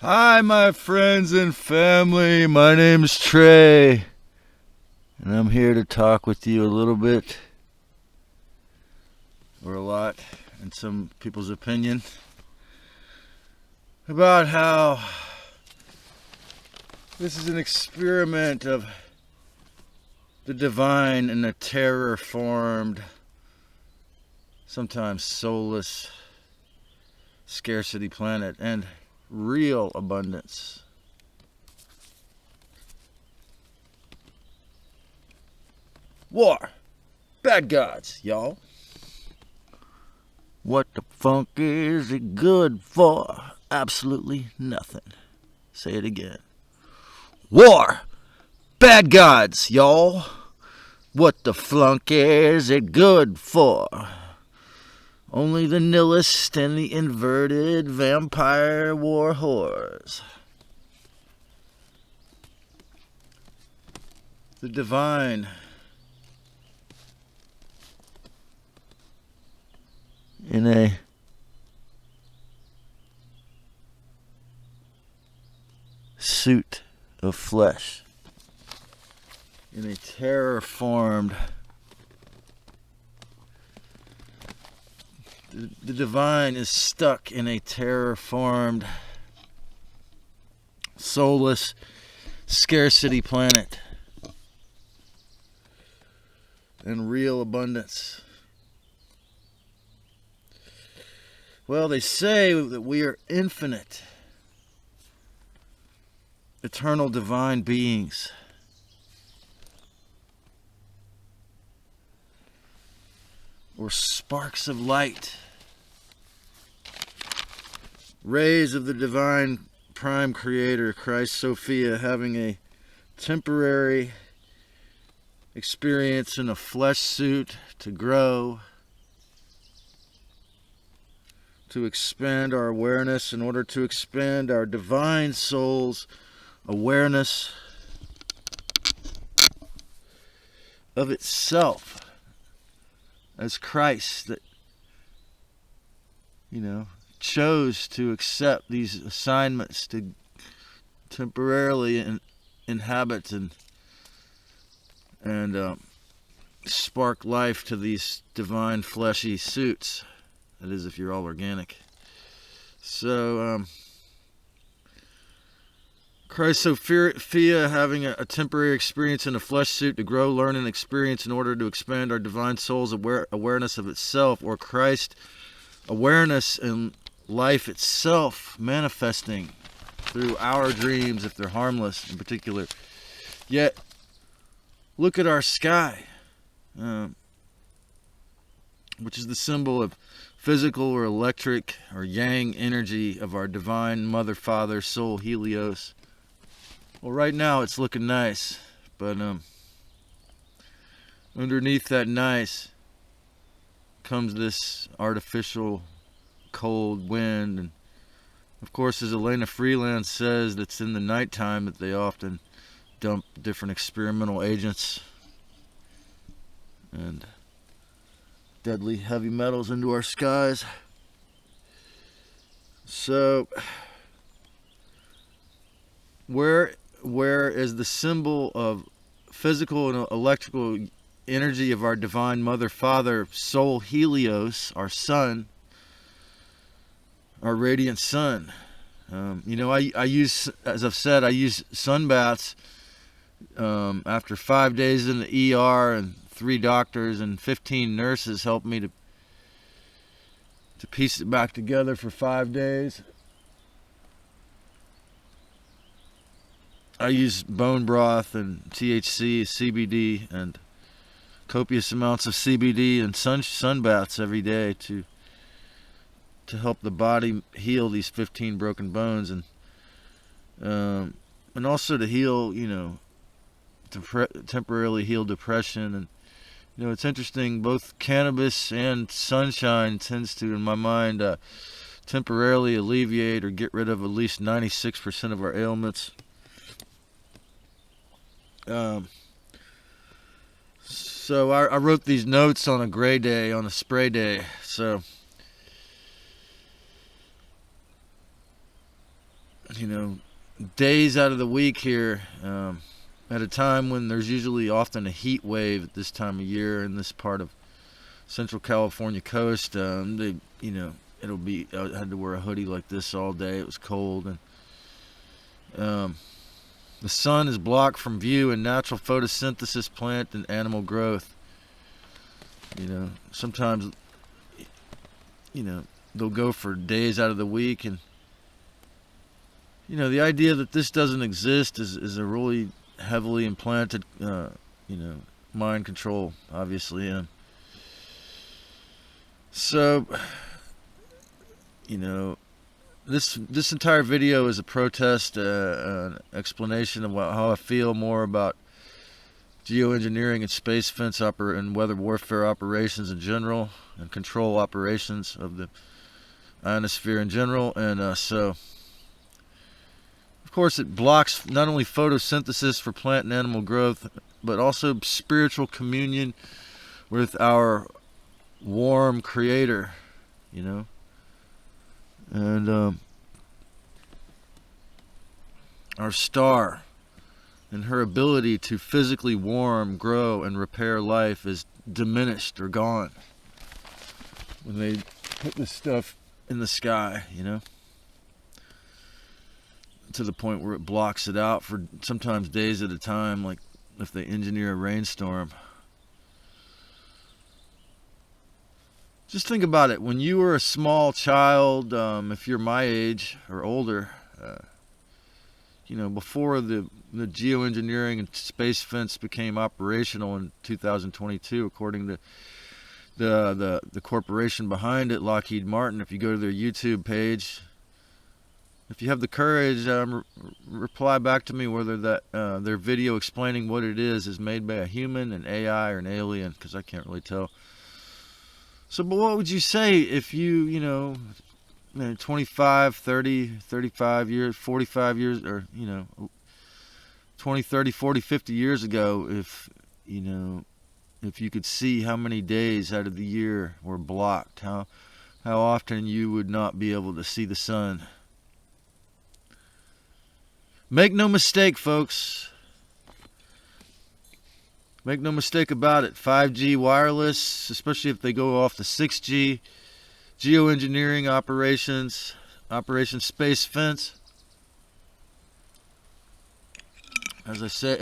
Hi, my friends and family. My name's Trey, and I'm here to talk with you a little bit, or a lot, in some people's opinion, about how this is an experiment of the divine in a terraformed, sometimes soulless, scarcity planet, and real abundance. War. Bad gods, y'all. What the funk is it good for? Absolutely nothing. Say it again. War. Bad gods, y'all. What the flunk is it good for? Only the nihilist and the inverted vampire war whores. The divine in a suit of flesh, in a terraformed, the divine is stuck in a terraformed, soulless scarcity planet and real abundance. Well, they say that we are infinite, eternal divine beings. Or sparks of light, rays of the divine prime creator, Christ Sophia, having a temporary experience in a flesh suit to grow, to expand our awareness in order to expand our divine soul's awareness of itself as Christ, that, chose to accept these assignments to temporarily inhabit and spark life to these divine fleshy suits. That is, if you're all organic. So, Christ Sophia having a temporary experience in a flesh suit to grow, learn, and experience in order to expand our divine soul's awareness of itself, or Christ awareness and life itself manifesting through our dreams, if they're harmless in particular. Yet, look at our sky, which is the symbol of physical or electric or yang energy of our divine mother, father, soul, Helios. Well, right now it's looking nice, but underneath that nice comes this artificial cold wind, and of course, as Elena Freeland says, it's in the nighttime that they often dump different experimental agents and deadly heavy metals into our skies. So, where is the symbol of physical and electrical energy of our divine mother, father, soul, Helios, our sun, our radiant sun? I use, as I've said, I use sun baths after 5 days in the ER, and 3 doctors and 15 nurses helped me to piece it back together for 5 days. I use bone broth and THC, CBD, and copious amounts of CBD and sun baths every day to help the body heal these 15 broken bones, and also to heal, temporarily heal depression. And it's interesting, both cannabis and sunshine tends to, in my mind, temporarily alleviate or get rid of at least 96% of our ailments. So I wrote these notes on a gray day, on a spray day. So you know, days out of the week here, at a time when there's usually often a heat wave at this time of year in this part of Central California coast. They, you know, it'll be, I had to wear a hoodie like this all day. It was cold, and the sun is blocked from view in natural photosynthesis, plant and animal growth. You know, sometimes, you know, they'll go for days out of the week, and you know, the idea that this doesn't exist is a really heavily implanted, you know, mind control, obviously. And so, you know, this entire video is a protest, an explanation of how I feel more about geoengineering and space fence and weather warfare operations in general, and control operations of the ionosphere in general. And so, of course, it blocks not only photosynthesis for plant and animal growth, but also spiritual communion with our warm creator, you know. And our star and her ability to physically warm, grow, and repair life is diminished or gone when they put this stuff in the sky, you know, to the point where it blocks it out for sometimes days at a time, like if they engineer a rainstorm. Just think about it. When you were a small child, if you're my age or older, you know, before the geoengineering and space fence became operational in 2022, according to the corporation behind it, Lockheed Martin. If you go to their YouTube page, if you have the courage, reply back to me whether that their video explaining what it is made by a human, an AI, or an alien, because I can't really tell. So, but what would you say if you know, 25, 30, 35 years, 45 years, or, you know, 20, 30, 40, 50 years ago, if, you know, if you could see how many days out of the year were blocked, how often you would not be able to see the sun. Make no mistake, folks. Make no mistake about it. 5G wireless, especially if they go off the 6G, geoengineering operations, Operation Space Fence. As they say,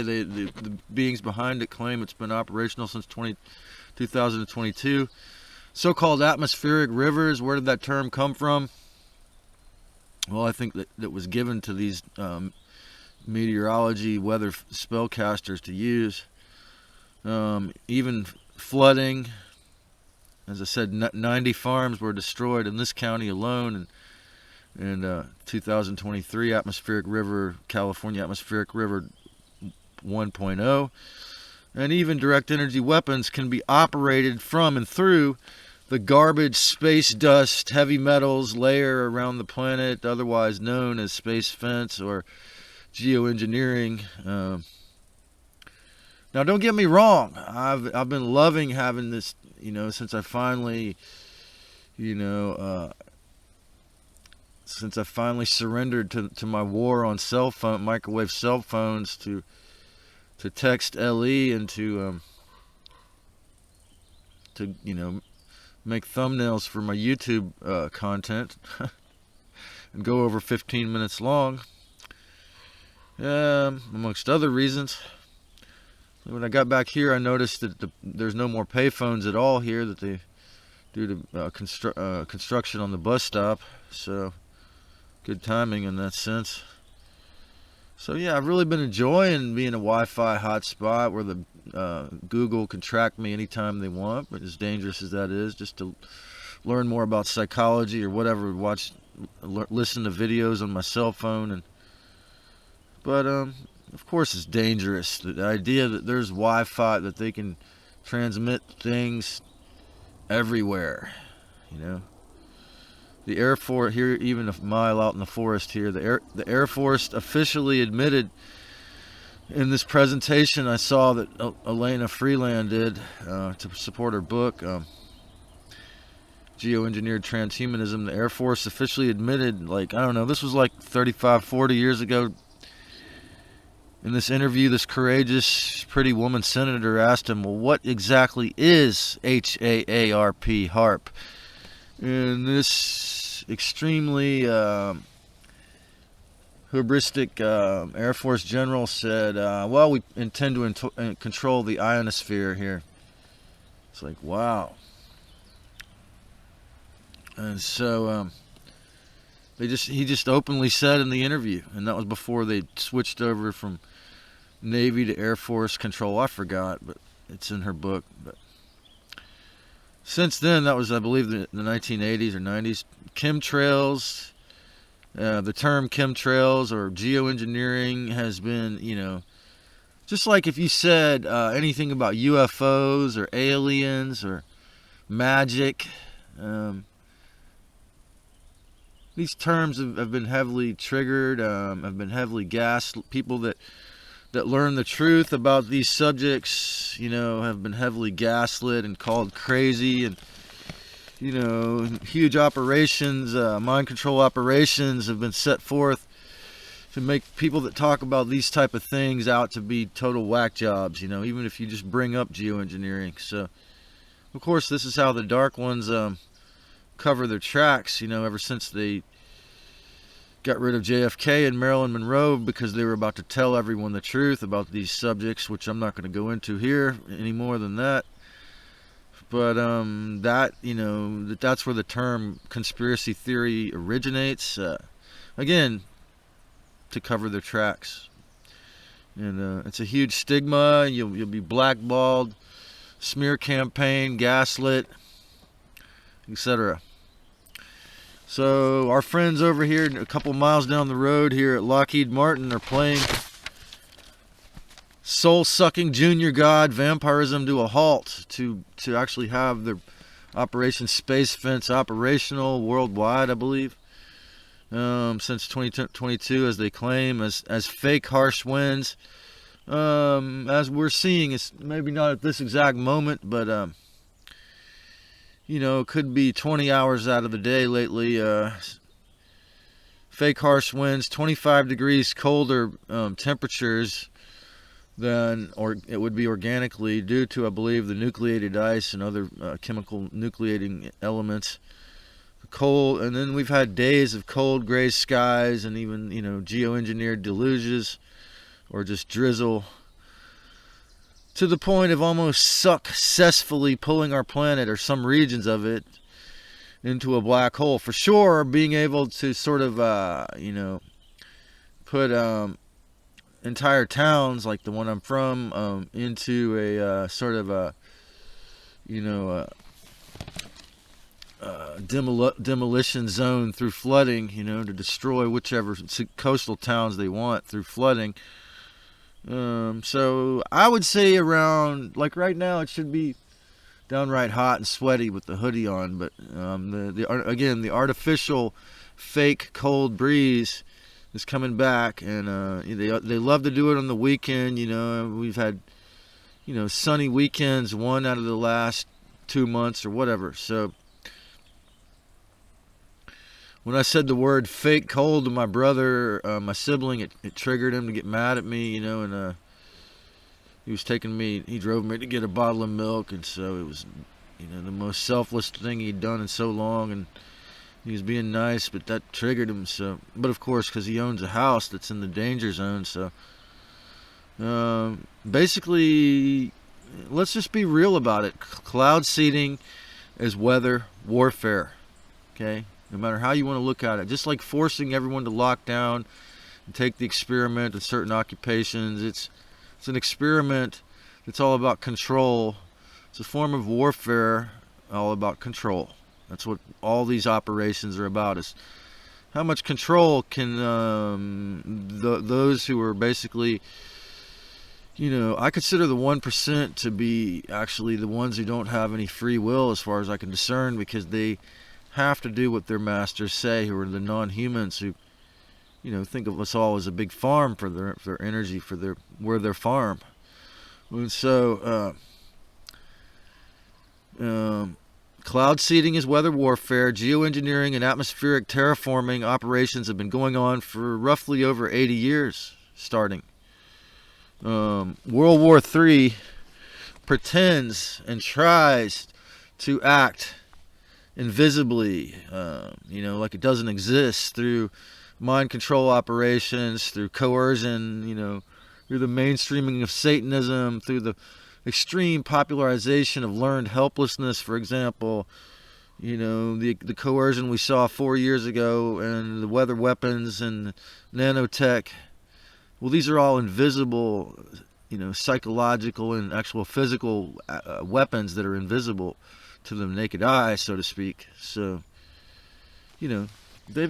the beings behind it claim it's been operational since 2022. So-called atmospheric rivers. Where did that term come from? Well, I think that was given to these meteorology, weather spellcasters to use. Even flooding. As I said, 90 farms were destroyed in this county alone in 2023. Atmospheric river, California atmospheric river 1.0. And even direct energy weapons can be operated from and through the garbage, space dust, heavy metals layer around the planet, otherwise known as space fence or geoengineering. Now, don't get me wrong. I've been loving having this, you know, since I finally, you know, since I finally surrendered to my war on microwave cell phones, to text LE and to you know, make thumbnails for my YouTube content and go over 15 minutes long, amongst other reasons. When I got back here, I noticed that there's no more payphones at all here, that they due to construction on the bus stop. So good timing in that sense. So yeah, I've really been enjoying being a Wi-Fi hotspot where the Google can track me anytime they want. But as dangerous as that is, just to learn more about psychology or whatever, listen to videos on my cell phone, but of course it's dangerous. The idea that there's Wi-Fi, that they can transmit things everywhere, you know. The Air Force here, even a mile out in the forest here, the Air Force officially admitted in this presentation I saw that Elena Freeland did to support her book. geoengineered transhumanism. The Air Force officially admitted, like, I don't know, this was like 35, 40 years ago. In this interview, this courageous, pretty woman senator asked him, well, what exactly is HAARP, HARP? And this extremely hubristic Air Force general said, well, we intend to control the ionosphere here. It's like, wow. And so he just openly said in the interview, and that was before they switched over from Navy to Air Force control. I forgot, but it's in her book. But since then, that was, I believe, the 1980s or 90s. Chemtrails, the term chemtrails or geoengineering has been, just like if you said anything about UFOs or aliens or magic. These terms have been heavily triggered, have been heavily gassed. People that learn the truth about these subjects, have been heavily gaslit and called crazy, and huge operations, mind control operations have been set forth to make people that talk about these type of things out to be total whack jobs, even if you just bring up geoengineering. So, of course, this is how the dark ones cover their tracks, ever since they got rid of JFK and Marilyn Monroe, because they were about to tell everyone the truth about these subjects, which I'm not going to go into here any more than that. But that's where the term conspiracy theory originates, again, to cover their tracks. And it's a huge stigma. You'll be blackballed, smear campaign, gaslit, etc. So our friends over here, a couple miles down the road here at Lockheed Martin, are playing soul-sucking junior god vampirism to a halt to actually have their Operation Space Fence operational worldwide, I believe, since 2022, as they claim, as fake harsh winds. As we're seeing, it's maybe not at this exact moment, but it could be 20 hours out of the day lately. Fake harsh winds, 25 degrees colder temperatures than it would be organically, due to, I believe, the nucleated ice and other chemical nucleating elements. Cold, and then we've had days of cold gray skies and even geoengineered deluges or just drizzle, to the point of almost successfully pulling our planet or some regions of it into a black hole. For sure, being able to sort of put entire towns like the one I'm from into a sort of a demolition zone through flooding, to destroy whichever coastal towns they want through flooding. So I would say around, like right now, it should be downright hot and sweaty with the hoodie on, but the artificial fake cold breeze is coming back, and they love to do it on the weekend. We've had sunny weekends, one out of the last 2 months or whatever. So when I said the word fake cold to my brother, my sibling, it triggered him to get mad at me, and he was he drove me to get a bottle of milk, and so it was, the most selfless thing he'd done in so long, and he was being nice, but that triggered him. So, but of course, because he owns a house that's in the danger zone, so basically, let's just be real about it. Cloud seeding is weather warfare, okay? No matter how you want to look at it. Just like forcing everyone to lock down and take the experiment of certain occupations. It's an experiment that's all about control. It's a form of warfare all about control. That's what all these operations are about, is how much control can those who are basically, I consider the 1% to be actually the ones who don't have any free will, as far as I can discern, because they have to do what their masters say, who are the non-humans, who think of us all as a big farm for their energy, we're their farm. And so Cloud seeding is weather warfare. Geoengineering and atmospheric terraforming operations have been going on for roughly over 80 years, starting. World War III pretends and tries to act invisibly, like it doesn't exist, through mind control operations, through coercion, through the mainstreaming of Satanism, through the extreme popularization of learned helplessness, for example, the coercion we saw 4 years ago, and the weather weapons and nanotech. Well, these are all invisible, psychological and actual physical weapons that are invisible to the naked eye, so to speak. So, they've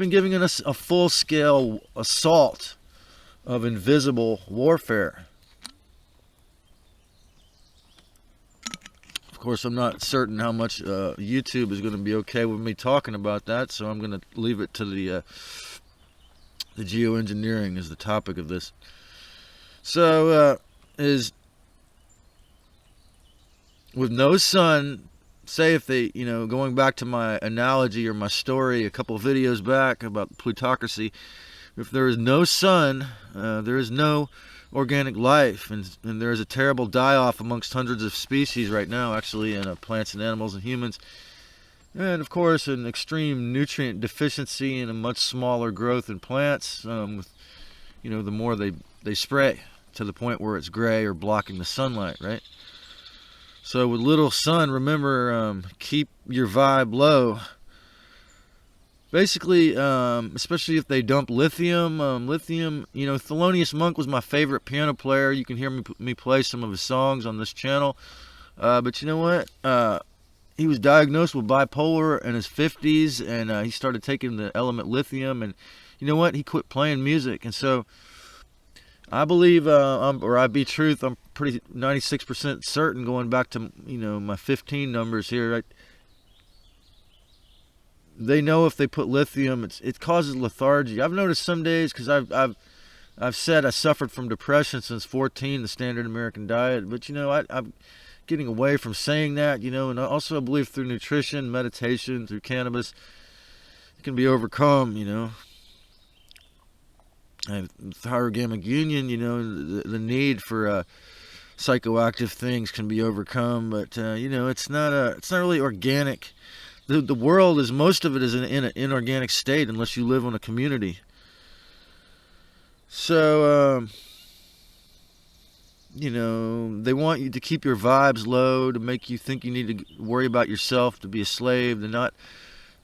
been giving us a full-scale assault of invisible warfare. Of course, I'm not certain how much YouTube is going to be okay with me talking about that, so I'm going to leave it to the geoengineering as the topic of this. So, with no sun, say if they, going back to my analogy or my story a couple of videos back about plutocracy, if there is no sun, there is no organic life, and there is a terrible die-off amongst hundreds of species right now, actually, in plants and animals and humans. And, of course, an extreme nutrient deficiency and a much smaller growth in plants, with, the more they spray, to the point where it's gray or blocking the sunlight, right? So with little sun, remember, keep your vibe low. Basically, especially if they dump lithium. Thelonious Monk was my favorite piano player. You can hear me play some of his songs on this channel. But you know what? He was diagnosed with bipolar in his 50s, and he started taking the element lithium. And you know what? He quit playing music. And so I believe, or I be truth, I'm pretty 96% certain, going back to my 15 numbers here, right? They know if they put lithium, it causes lethargy. I've noticed some days, because I've said I suffered from depression since 14, the standard American diet. But I'm getting away from saying that. And also I believe through nutrition, meditation, through cannabis, it can be overcome. Thyrogammic union, the need for psychoactive things can be overcome, but it's not really organic. The world is, most of it is in an inorganic state unless you live in a community. So they want you to keep your vibes low, to make you think you need to worry about yourself, to be a slave, to not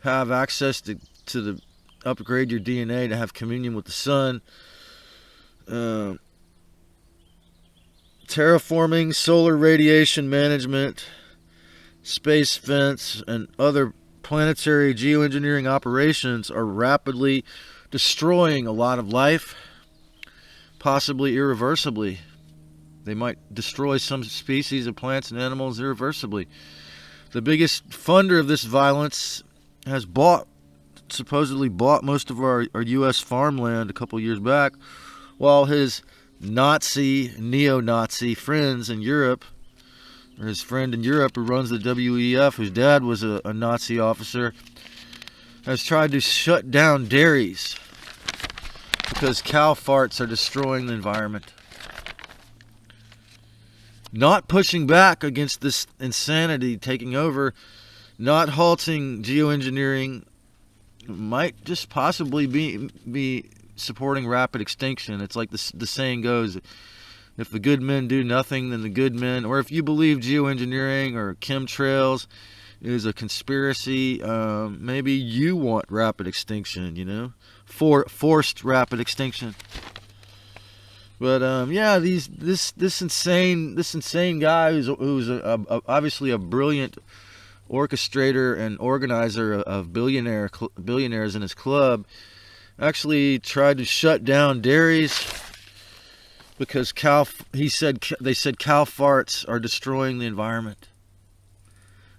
have access to upgrade your DNA, to have communion with the sun. Terraforming, solar radiation management, space fence, and other planetary geoengineering operations are rapidly destroying a lot of life, possibly irreversibly. They might destroy some species of plants and animals irreversibly. The biggest funder of this violence has supposedly bought most of our U.S. farmland a couple years back, while his neo-Nazi friends in Europe, or his friend in Europe who runs the WEF, whose dad was a Nazi officer, has tried to shut down dairies because cow farts are destroying the environment. Not pushing back against this insanity taking over, not halting geoengineering, might just possibly be supporting rapid extinction. It's like the saying goes, if the good men do nothing, then the good men, or if you believe geoengineering or chemtrails is a conspiracy, maybe you want rapid extinction, forced rapid extinction. But this insane guy who's obviously a brilliant orchestrator and organizer of billionaires in his club, actually tried to shut down dairies because they said cow farts are destroying the environment.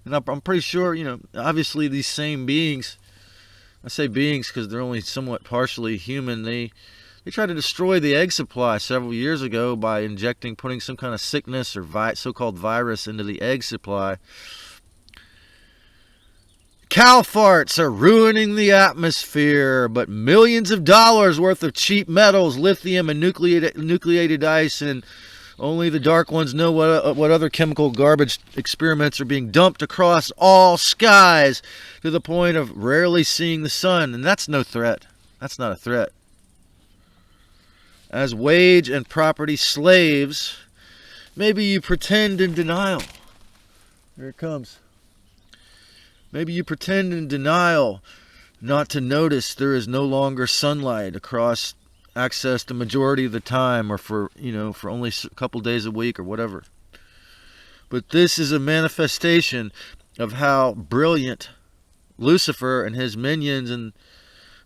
And I'm pretty sure, obviously these same beings, I say beings because they're only somewhat partially human, they tried to destroy the egg supply several years ago by putting some kind of sickness or so-called virus into the egg supply. Cow farts are ruining the atmosphere, but millions of dollars worth of cheap metals, lithium, and nucleated ice, and only the dark ones know what other chemical garbage experiments are being dumped across all skies to the point of rarely seeing the sun. And that's no threat. That's not a threat. As wage and property slaves, maybe you pretend in denial. Here it comes. Maybe you pretend in denial not to notice there is no longer sunlight across access the majority of the time, or for only a couple days a week or whatever. But this is a manifestation of how brilliant Lucifer and his minions and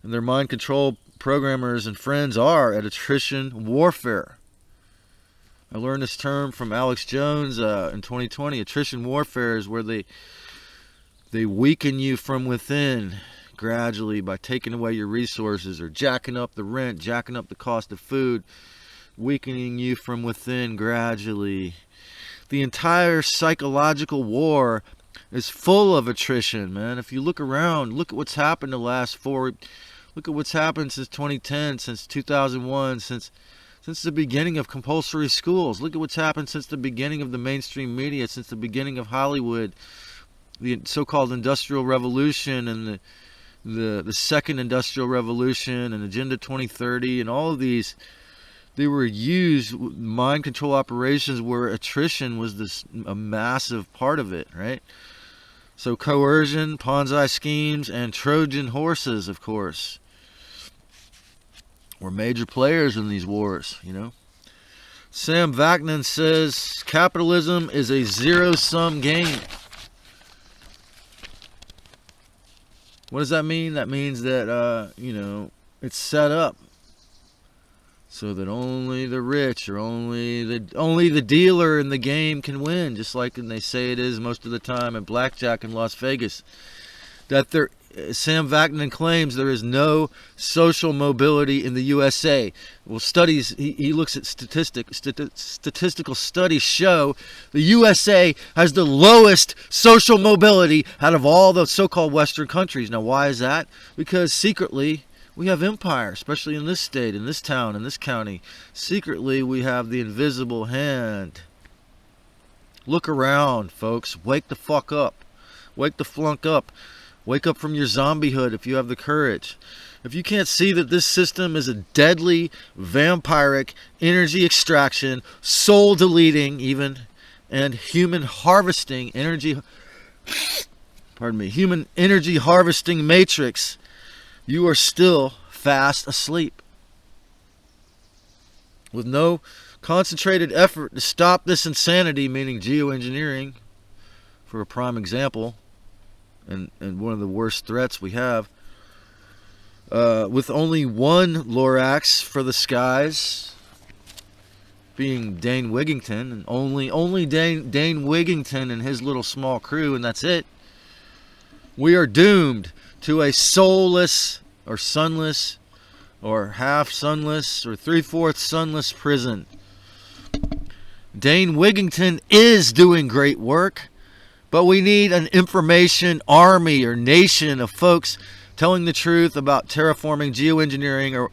their mind control programmers and friends are at attrition warfare. I learned this term from Alex Jones in 2020. Attrition warfare is where they weaken you from within gradually by taking away your resources or jacking up the rent, jacking up the cost of food, weakening you from within gradually. The entire psychological war is full of attrition, man. If you look around, look at what's happened look at what's happened since 2010, since 2001, since the beginning of compulsory schools. Look at what's happened since the beginning of the mainstream media, since the beginning of Hollywood, the so-called Industrial Revolution, and the Second Industrial Revolution, and Agenda 2030, and all of these. They were used mind control operations where attrition was a massive part of it, right? So coercion, Ponzi schemes, and Trojan horses, of course, were major players in these wars, Sam Vaknin says capitalism is a zero-sum game. What does that mean? That means that, it's set up so that only the rich or only the dealer in the game can win, just like they say it is most of the time at blackjack in Las Vegas. Sam Vaknin claims there is no social mobility in the USA. Well, studies, he looks at statistical studies show the USA has the lowest social mobility out of all the so-called Western countries. Now, why is that? Because secretly, we have empire, especially in this state, in this town, in this county. Secretly, we have the invisible hand. Look around, folks. Wake the fuck up. Wake the flunk up. Wake up from your zombiehood if you have the courage. If you can't see that this system is a deadly, vampiric, energy extraction, soul deleting even, and human energy harvesting matrix, you are still fast asleep. With no concentrated effort to stop this insanity, meaning geoengineering, for a prime example, and one of the worst threats we have, with only one Lorax for the skies, being Dane Wigington, and only Dane Wigington and his little small crew, and that's it. We are doomed to a soulless or sunless or half sunless or 3/4 sunless prison. Dane Wigington is doing great work, but we need an information army or nation of folks telling the truth about terraforming, geoengineering, or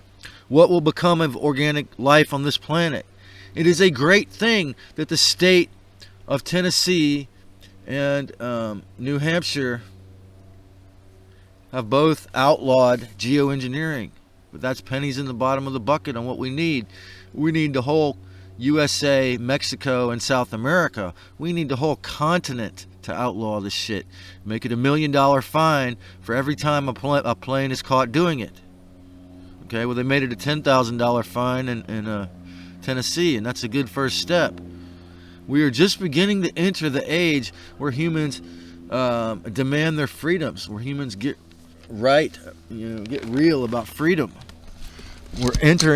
what will become of organic life on this planet. It is a great thing that the state of Tennessee and New Hampshire have both outlawed geoengineering. But that's pennies in the bottom of the bucket on what we need. We need the whole USA, Mexico, and South America. We need the whole continent to outlaw this shit. Make it $1 million fine for every time a plane is caught doing it. Okay, well, they made it a $10,000 fine in Tennessee, and that's a good first step. We are just beginning to enter the age where humans demand their freedoms, where humans get real about freedom. We're entering